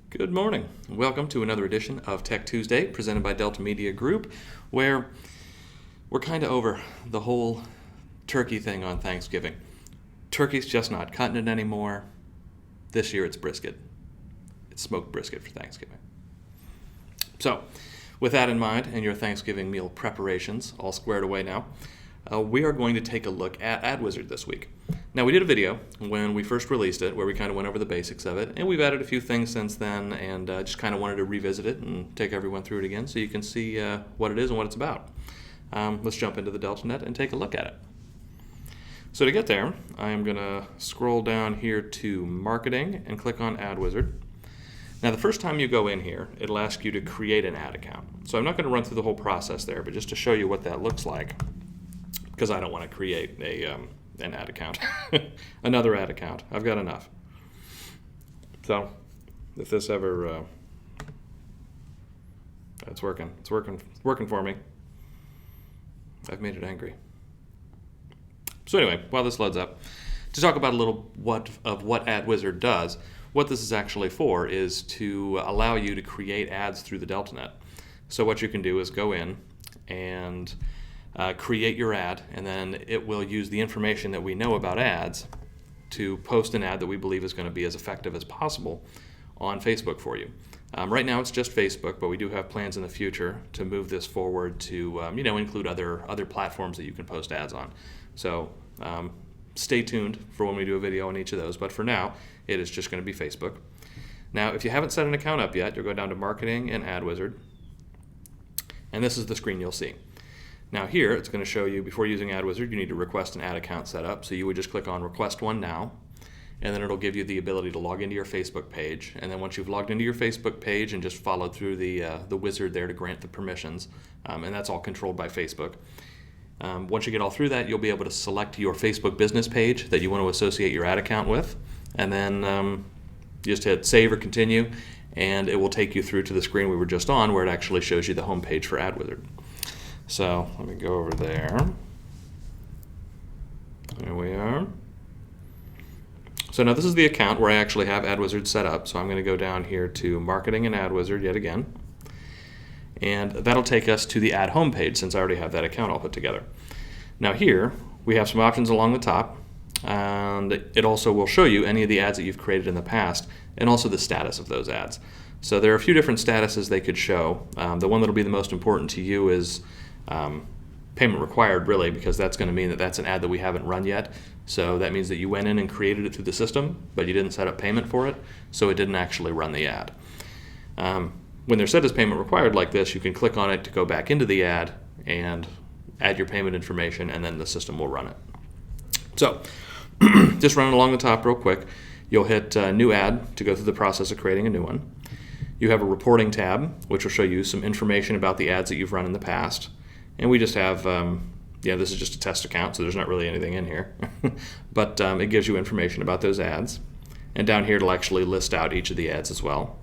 Good morning. Welcome to another edition of Tech Tuesday presented by Delta Media Group, where we're kind of over the whole turkey thing on Thanksgiving. Turkey's just not cutting it anymore. This year it's brisket. It's smoked brisket for Thanksgiving. So, with that in mind and your Thanksgiving meal preparations all squared away now, we are going to take a look at AdWizard this week. Now, we did a video when we first released it where we kind of went over the basics of it, and we've added a few things since then, and just kind of wanted to revisit it and take everyone through it again so you can see what it is and what it's about. Let's jump into the DeltaNet and take a look at it. So to get there, I am going to scroll down here to Marketing and click on AdWizard. Now, the first time you go in here, it'll ask you to create an ad account. So I'm not going to run through the whole process there, but just to show you what that looks like, because I don't want to create an ad account, another ad account. I've got enough. So if this ever, it's working for me. I've made it angry. So anyway, while this loads up, to talk about a little what AdWizard does, what this is actually for is to allow you to create ads through the DeltaNet. So what you can do is go in and create your ad, and then it will use the information that we know about ads to post an ad that we believe is going to be as effective as possible on Facebook for you. Right now it's just Facebook, but we do have plans in the future to move this forward to include other platforms that you can post ads on. So stay tuned for when we do a video on each of those, but for now it is just going to be Facebook. Now, if you haven't set an account up yet, you'll go down to Marketing and AdWizard, and this is the screen you'll see. Now here, it's going to show you, before using AdWizard, you need to request an ad account set up. So you would just click on Request One Now, and then it'll give you the ability to log into your Facebook page. And then once you've logged into your Facebook page and just followed through the wizard there to grant the permissions, and that's all controlled by Facebook. Once you get all through that, you'll be able to select your Facebook business page that you want to associate your ad account with, and then you just hit Save or Continue, and it will take you through to the screen we were just on, where it actually shows you the home page for AdWizard. So let me go over there. There we are. So now this is the account where I actually have AdWizard set up. So I'm going to go down here to Marketing and AdWizard yet again. And that'll take us to the ad homepage, since I already have that account all put together. Now here we have some options along the top, and it also will show you any of the ads that you've created in the past and also the status of those ads. So there are a few different statuses they could show. The one that'll be the most important to you is payment required, really, because that's going to mean that that's an ad that we haven't run yet. So that means that you went in and created it through the system, but you didn't set up payment for it, so it didn't actually run the ad. When they're set as payment required like this, you can click on it to go back into the ad and add your payment information, and then the system will run it. So just running along the top real quick, you'll hit New Ad to go through the process of creating a new one. You have a Reporting tab, which will show you some information about the ads that you've run in the past. And we just have, this is just a test account, so there's not really anything in here. But it gives you information about those ads. And down here, it'll actually list out each of the ads as well.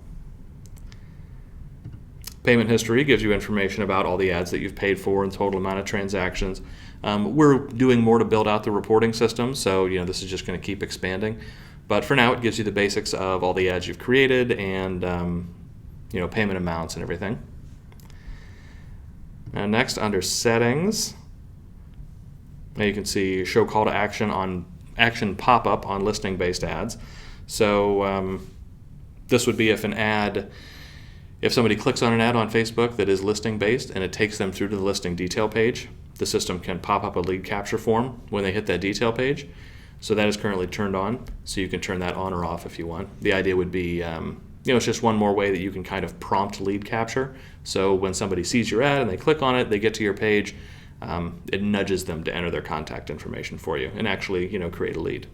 Payment history gives you information about all the ads that you've paid for and total amount of transactions. We're doing more to build out the reporting system, so this is just going to keep expanding. But for now, it gives you the basics of all the ads you've created and payment amounts and everything. Now next, under Settings, now you can see Show Call to Action pop-up on listing-based ads. So this would be if somebody clicks on an ad on Facebook that is listing-based and it takes them through to the listing detail page, the system can pop up a lead capture form when they hit that detail page. So that is currently turned on, so you can turn that on or off if you want. The idea would be it's just one more way that you can kind of prompt lead capture. So when somebody sees your ad and they click on it, they get to your page, it nudges them to enter their contact information for you and actually, create a lead.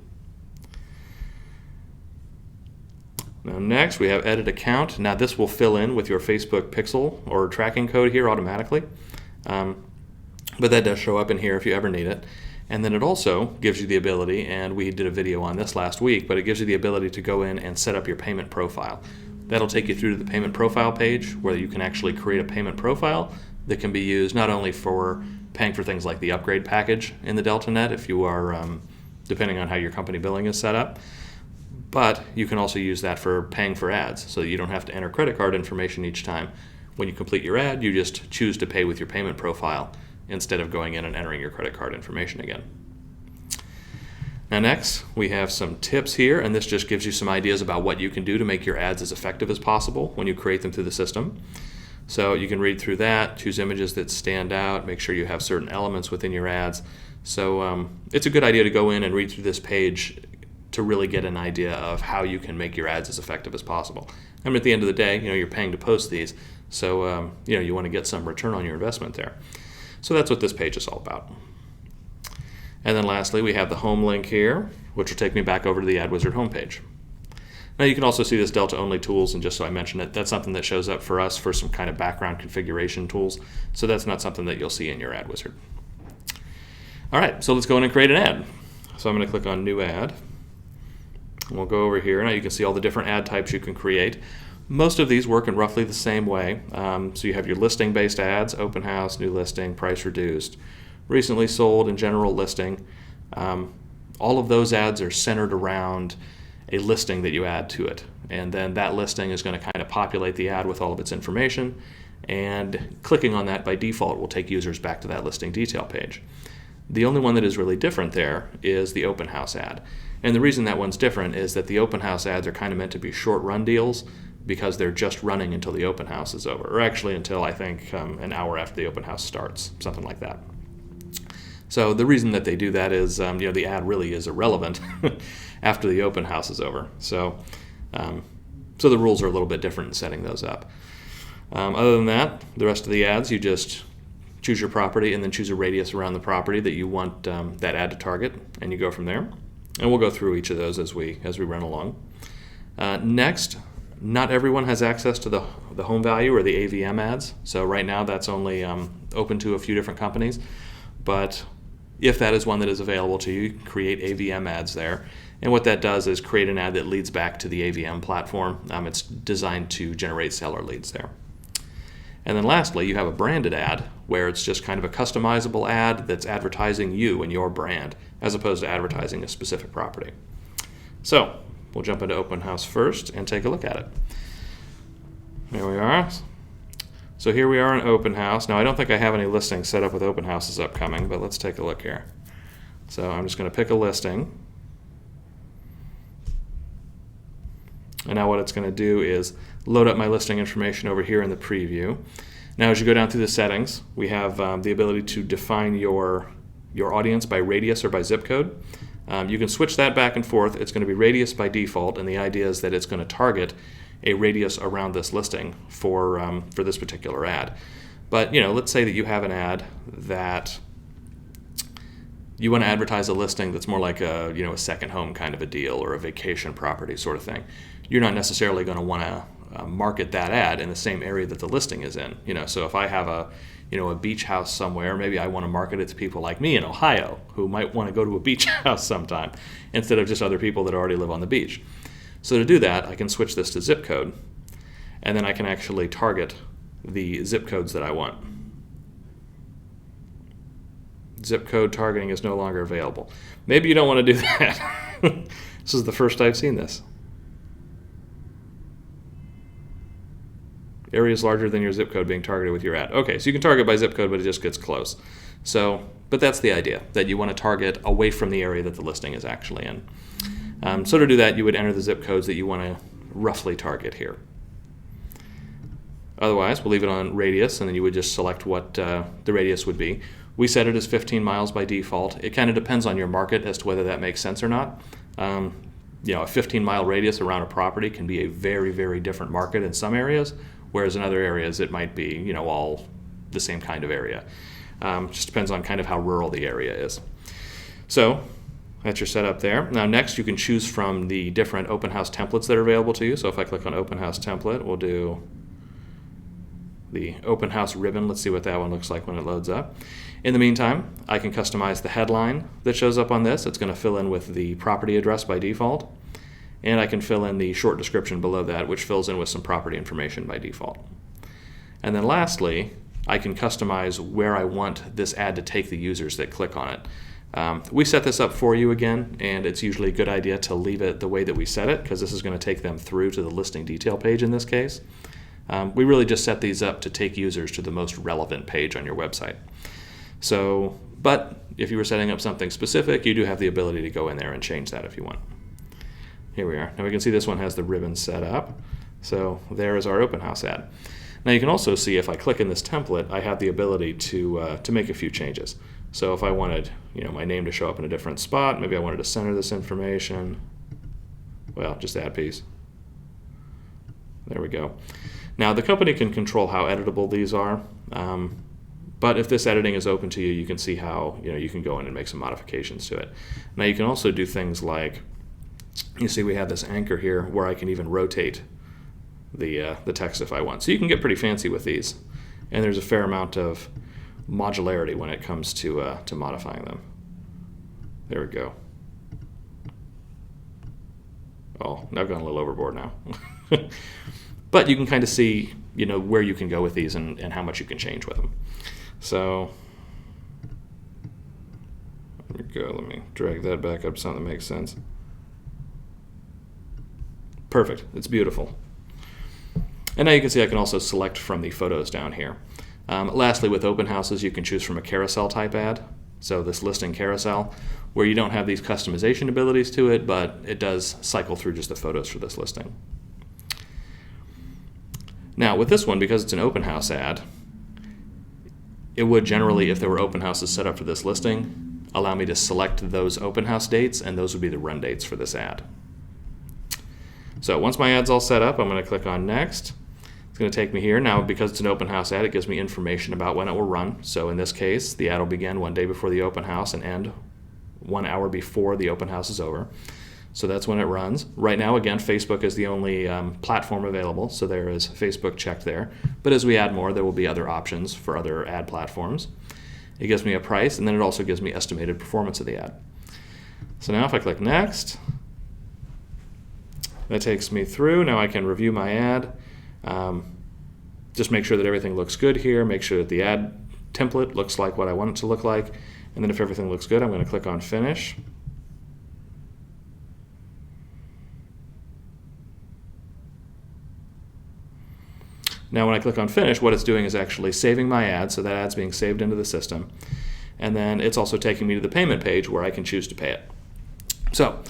Now next, we have Edit Account. Now this will fill in with your Facebook pixel or tracking code here automatically. But that does show up in here if you ever need it. And then it also gives you the ability, and we did a video on this last week, but it gives you the ability to go in and set up your payment profile. That'll take you through to the payment profile page where you can actually create a payment profile that can be used not only for paying for things like the upgrade package in the DeltaNet if you are, depending on how your company billing is set up, But you can also use that for paying for ads, so that you don't have to enter credit card information each time. When you complete your ad, you just choose to pay with your payment profile instead of going in and entering your credit card information again. Now next, we have some tips here, and this just gives you some ideas about what you can do to make your ads as effective as possible when you create them through the system. So you can read through that, choose images that stand out, make sure you have certain elements within your ads. So it's a good idea to go in and read through this page to really get an idea of how you can make your ads as effective as possible. I mean, at the end of the day, you're paying to post these, so you want to get some return on your investment there. So that's what this page is all about. And then lastly, we have the home link here, which will take me back over to the AdWizard homepage. Now you can also see this Delta only tools, and just so I mentioned it, that's something that shows up for us for some kind of background configuration tools. So that's not something that you'll see in your AdWizard. All right, so let's go in and create an ad. So I'm going to click on New Ad. And we'll go over here. Now you can see all the different ad types you can create. Most of these work in roughly the same way. So you have your listing-based ads, open house, new listing, price reduced, recently sold, and general listing. All of those ads are centered around a listing that you add to it. And then that listing is going to kind of populate the ad with all of its information. And clicking on that by default will take users back to that listing detail page. The only one that is really different there is the open house ad. And the reason that one's different is that the open house ads are kind of meant to be short run deals because they're just running until the open house is over, or actually until I think an hour after the open house starts, something like that. So the reason that they do that is the ad really is irrelevant after the open house is over. So the rules are a little bit different in setting those up. Other than that, the rest of the ads, you just choose your property and then choose a radius around the property that you want that ad to target, and you go from there. And we'll go through each of those as we run along. Next, not everyone has access to the home value or the AVM ads. So right now that's only open to a few different companies. But if that is one that is available to you, create AVM ads there. And what that does is create an ad that leads back to the AVM platform. It's designed to generate seller leads there. And then lastly, you have a branded ad where it's just kind of a customizable ad that's advertising you and your brand as opposed to advertising a specific property. So we'll jump into Open House first and take a look at it. There we are. So here we are in Open House. Now I don't think I have any listings set up with Open Houses upcoming, but let's take a look here. So I'm just going to pick a listing. And now what it's going to do is load up my listing information over here in the preview. Now as you go down through the settings, we have the ability to define your audience by radius or by zip code. You can switch that back and forth. It's going to be radius by default, and the idea is that it's going to target a radius around this listing for this particular ad. But let's say that you have an ad that you want to advertise a listing that's more like a second home kind of a deal or a vacation property sort of thing. You're not necessarily going to want to market that ad in the same area that the listing is in. So if I have a beach house somewhere, maybe I want to market it to people like me in Ohio who might want to go to a beach house sometime instead of just other people that already live on the beach. So to do that, I can switch this to zip code, and then I can actually target the zip codes that I want. Zip code targeting is no longer available. Maybe you don't want to do that. This is the first I've seen this. Areas larger than your zip code being targeted with your ad. Okay, so you can target by zip code, but it just gets close. But that's the idea, that you want to target away from the area that the listing is actually in. So to do that, you would enter the zip codes that you want to roughly target here. Otherwise, we'll leave it on radius, and then you would just select what the radius would be. We set it as 15 miles by default. It kind of depends on your market as to whether that makes sense or not. A 15-mile radius around a property can be a very, very different market in some areas, whereas in other areas it might be, all the same kind of area. Just depends on kind of how rural the area is. So that's your setup there. Now next you can choose from the different open house templates that are available to you. So if I click on open house template, we'll do the open house ribbon. Let's see what that one looks like when it loads up. In the meantime, I can customize the headline that shows up on this. It's going to fill in with the property address by default. And I can fill in the short description below that, which fills in with some property information by default. And then lastly, I can customize where I want this ad to take the users that click on it. We set this up for you again, and it's usually a good idea to leave it the way that we set it, because this is going to take them through to the listing detail page in this case. We really just set these up to take users to the most relevant page on your website. So, but if you were setting up something specific, you do have the ability to go in there and change that if you want. Here we are. Now we can see this one has the ribbon set up. So there is our open house ad. Now you can also see if I click in this template, I have the ability to make a few changes. So if I wanted, my name to show up in a different spot, maybe I wanted to center this information. Well, just add piece. There we go. Now the company can control how editable these are, but if this editing is open to you, you can see how you can go in and make some modifications to it. Now you can also do things like, you see we have this anchor here where I can even rotate the text if I want. So you can get pretty fancy with these, and there's a fair amount of modularity when it comes to modifying them. There we go. Oh, I've gone a little overboard now. But you can kind of see, where you can go with these and how much you can change with them. So there we go. Let me drag that back up to something that makes sense. Perfect. It's beautiful. And now you can see I can also select from the photos down here. Lastly, with open houses, you can choose from a carousel type ad. So this listing carousel, where you don't have these customization abilities to it, but it does cycle through just the photos for this listing. Now with this one, because it's an open house ad, it would generally, if there were open houses set up for this listing, allow me to select those open house dates, and those would be the run dates for this ad. So once my ad's all set up, I'm going to click on next. It's going to take me here. Now, because it's an open house ad, it gives me information about when it will run. So in this case, the ad will begin 1 day before the open house and end 1 hour before the open house is over. So that's when it runs. Right now, again, Facebook is the only platform available, so there is Facebook checked there. But as we add more, there will be other options for other ad platforms. It gives me a price, and then it also gives me estimated performance of the ad. So now if I click next, that takes me through. Now I can review my ad. Just make sure that everything looks good here. Make sure that the ad template looks like what I want it to look like. And then if everything looks good, I'm going to click on Finish. Now when I click on Finish, what it's doing is actually saving my ad, so that ad's being saved into the system. And then it's also taking me to the payment page where I can choose to pay it. So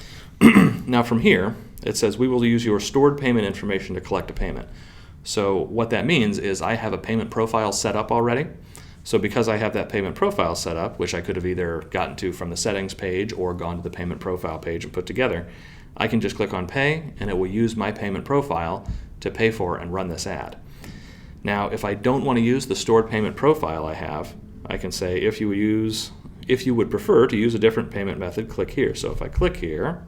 now from here, it says we will use your stored payment information to collect a payment. So what that means is I have a payment profile set up already. So because I have that payment profile set up, which I could have either gotten to from the settings page or gone to the payment profile page and put together, I can just click on Pay, and it will use my payment profile to pay for and run this ad. Now, if I don't want to use the stored payment profile I have, I can say if you would prefer to use a different payment method, click here. So if I click here,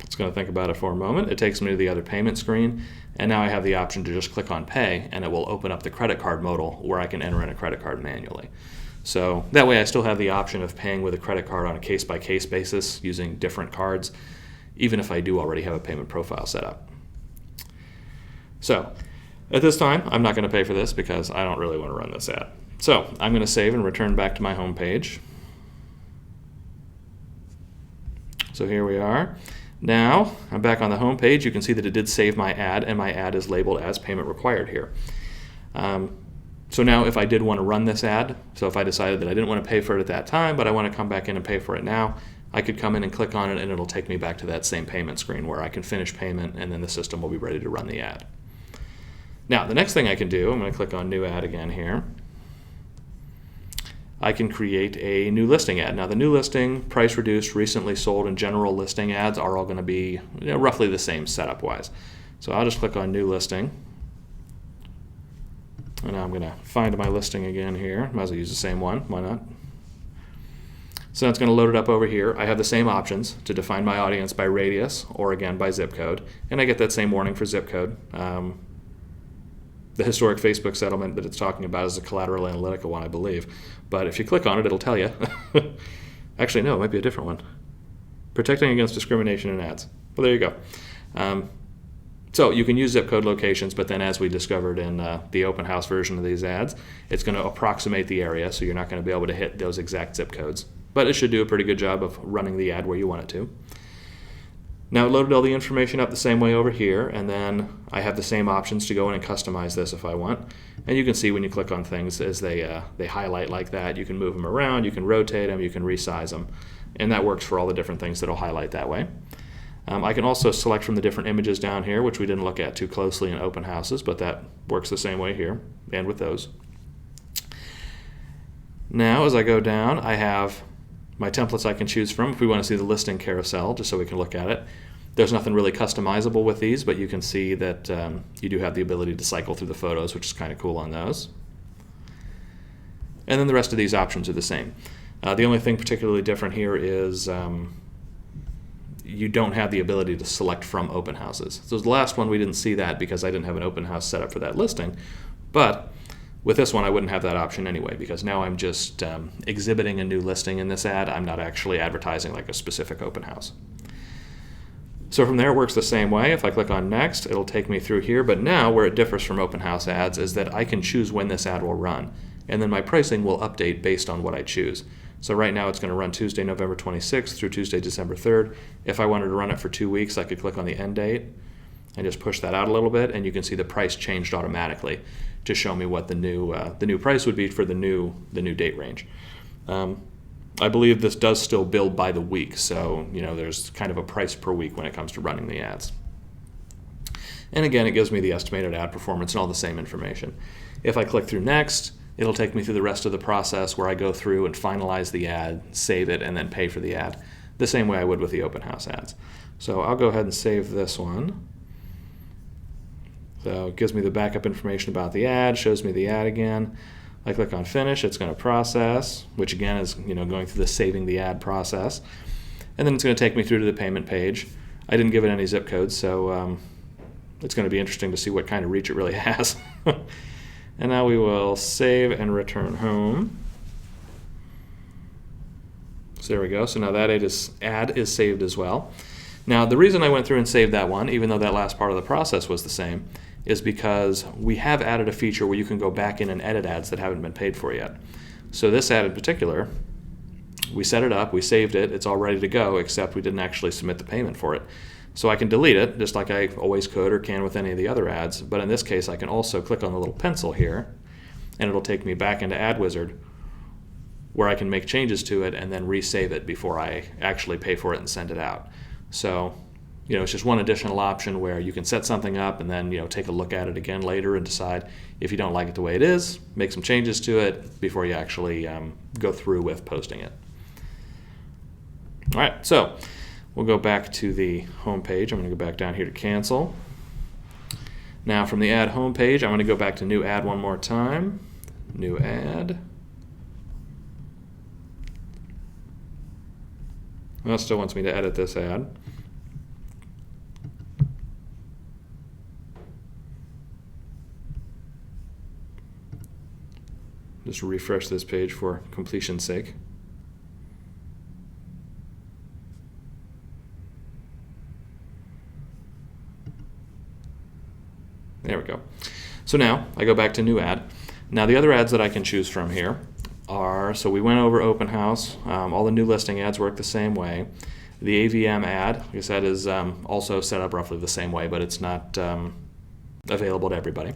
it's going to think about it for a moment. It takes me to the other payment screen, and now I have the option to just click on Pay, and it will open up the credit card modal where I can enter in a credit card manually. So that way I still have the option of paying with a credit card on a case-by-case basis using different cards, even if I do already have a payment profile set up. So at this time, I'm not going to pay for this because I don't really want to run this ad. So I'm going to save and return back to my home page. So here we are. Now I'm back on the home page. You can see that it did save my ad, and my ad is labeled as payment required here. So now if I did want to run this ad, so if I decided that I didn't want to pay for it at that time, but I want to come back in and pay for it now, I could come in and click on it, and it'll take me back to that same payment screen where I can finish payment, and then the system will be ready to run the ad. Now, the next thing I can do, I'm going to click on New Ad again here. I can create a new listing ad. Now, the new listing, price reduced, recently sold, and general listing ads are all going to be roughly the same setup-wise. So I'll just click on New Listing. And now I'm going to find my listing again here. Might as well use the same one. Why not? So it's going to load it up over here. I have the same options to define my audience by radius or, again, by zip code. And I get that same warning for zip code. The historic Facebook settlement that it's talking about is a collateral analytical one, I believe. But if you click on it, it'll tell you. Actually, no, it might be a different one. Protecting against discrimination in ads. Well, there you go. So you can use zip code locations, but then as we discovered in the open house version of these ads, it's going to approximate the area, so you're not going to be able to hit those exact zip codes. But it should do a pretty good job of running the ad where you want it to. Now it loaded all the information up the same way over here, and then I have the same options to go in and customize this if I want. And you can see when you click on things as they highlight like that, you can move them around, you can rotate them, you can resize them. And that works for all the different things that will highlight that way. I can also select from the different images down here, which we didn't look at too closely in open houses, but that works the same way here and with those. Now as I go down, I have my templates I can choose from if we want to see the listing carousel, just so we can look at it. There's nothing really customizable with these, but you can see that you do have the ability to cycle through the photos, which is kind of cool on those. And then the rest of these options are the same. The only thing particularly different here is you don't have the ability to select from open houses. So the last one we didn't see that because I didn't have an open house set up for that listing, but with this one I wouldn't have that option anyway, because now I'm just exhibiting a new listing in this ad. I'm not actually advertising like a specific open house. So from there it works the same way. If I click on next, it'll take me through here, but now where it differs from open house ads is that I can choose when this ad will run, and then my pricing will update based on what I choose. So right now it's going to run Tuesday, November 26th through Tuesday, December 3rd. If I wanted to run it for 2 weeks, I could click on the end date and just push that out a little bit, and you can see the price changed automatically to show me what the new price would be for the new date range. I believe this does still bill by the week, so there's kind of a price per week when it comes to running the ads. And again, it gives me the estimated ad performance and all the same information. If I click through next, it'll take me through the rest of the process where I go through and finalize the ad, save it, and then pay for the ad, the same way I would with the open house ads. So I'll go ahead and save this one. So it gives me the backup information about the ad, shows me the ad again. I click on finish, it's going to process, which again is going through the saving the ad process. And then it's going to take me through to the payment page. I didn't give it any zip codes, so it's going to be interesting to see what kind of reach it really has. And now we will save and return home. So there we go. So now that ad is saved as well. Now the reason I went through and saved that one, even though that last part of the process was the same, is because we have added a feature where you can go back in and edit ads that haven't been paid for yet. So this ad in particular, we set it up, we saved it, it's all ready to go, except we didn't actually submit the payment for it. So I can delete it, just like I always could or can with any of the other ads, but in this case I can also click on the little pencil here, and it'll take me back into AdWizard, where I can make changes to it and then resave it before I actually pay for it and send it out. So, it's just one additional option where you can set something up and then, take a look at it again later and decide if you don't like it the way it is, make some changes to it before you actually go through with posting it. All right, so we'll go back to the home page. I'm going to go back down here to cancel. Now from the ad home page, I'm going to go back to new ad one more time. New ad. Well, it still wants me to edit this ad. Just refresh this page for completion's sake. There we go. So now I go back to new ad. Now the other ads that I can choose from here are, so we went over open house. All the new listing ads work the same way. The AVM ad, like I said, is also set up roughly the same way, but it's not available to everybody.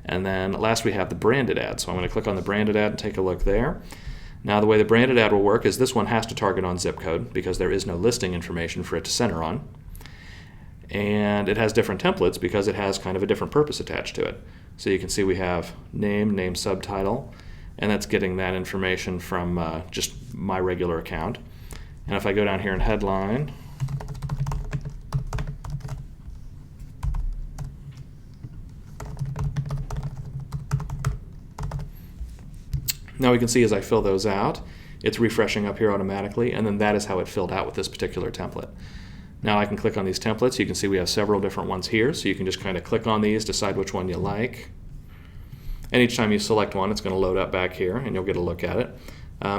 And then last we have the branded ad. So I'm going to click on the branded ad and take a look there. Now the way the branded ad will work is this one has to target on zip code because there is no listing information for it to center on. And it has different templates because it has kind of a different purpose attached to it. So you can see we have name subtitle, and that's getting that information from just my regular account. And if I go down here in headline, now we can see as I fill those out, it's refreshing up here automatically, and then that is how it filled out with this particular template. Now I can click on these templates. You can see we have several different ones here, so you can just kind of click on these, decide which one you like. And each time you select one, it's going to load up back here, and you'll get a look at it.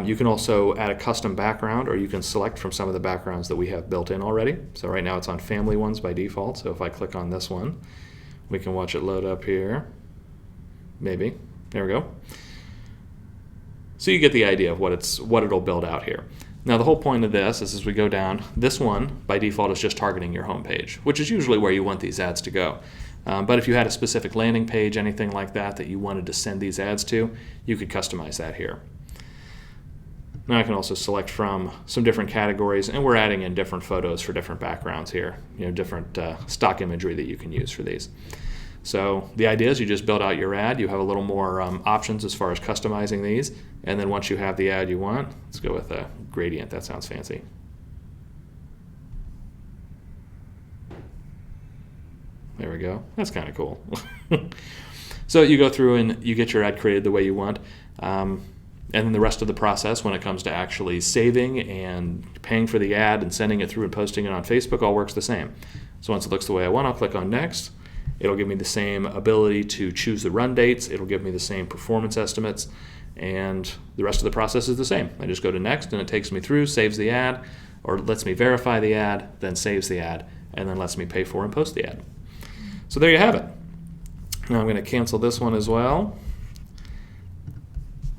You can also add a custom background, or you can select from some of the backgrounds that we have built in already. So right now it's on family ones by default. So if I click on this one, we can watch it load up here. Maybe. There we go. So you get the idea of what it'll build out here. Now the whole point of this is, as we go down, this one by default is just targeting your home page, which is usually where you want these ads to go. But if you had a specific landing page, anything like that you wanted to send these ads to, you could customize that here. Now I can also select from some different categories, and we're adding in different photos for different backgrounds here, different stock imagery that you can use for these. So the idea is you just build out your ad. You have a little more options as far as customizing these, and then once you have the ad you want, let's go with a gradient. That sounds fancy. There we go. That's kind of cool. So you go through and you get your ad created the way you want. And then the rest of the process, when it comes to actually saving and paying for the ad and sending it through and posting it on Facebook, all works the same. So once it looks the way I want, I'll click on Next. It'll give me the same ability to choose the run dates. It'll give me the same performance estimates. And the rest of the process is the same. I just go to Next, and it takes me through, saves the ad, or lets me verify the ad, then saves the ad, and then lets me pay for and post the ad. So there you have it. Now I'm going to cancel this one as well.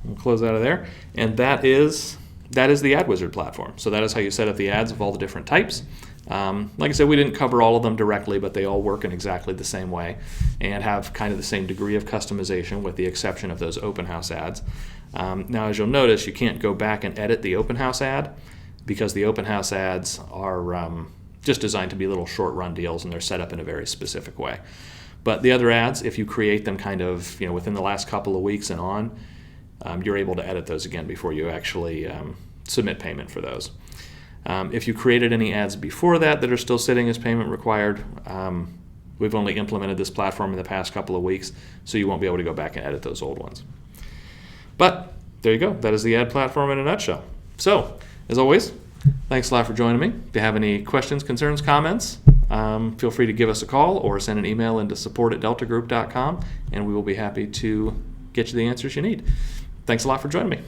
We'll close out of there. And that is the AdWizard platform. So that is how you set up the ads of all the different types. Like I said, we didn't cover all of them directly, but they all work in exactly the same way and have kind of the same degree of customization, with the exception of those open house ads. Now, as you'll notice, you can't go back and edit the open house ad, because the open house ads are just designed to be little short run deals, and they're set up in a very specific way. But the other ads, if you create them kind of within the last couple of weeks and on, you're able to edit those again before you actually submit payment for those. If you created any ads before that are still sitting as payment required, we've only implemented this platform in the past couple of weeks, so you won't be able to go back and edit those old ones. But there you go. That is the ad platform in a nutshell. So, as always, thanks a lot for joining me. If you have any questions, concerns, comments, feel free to give us a call or send an email into support@deltagroup.com, and we will be happy to get you the answers you need. Thanks a lot for joining me.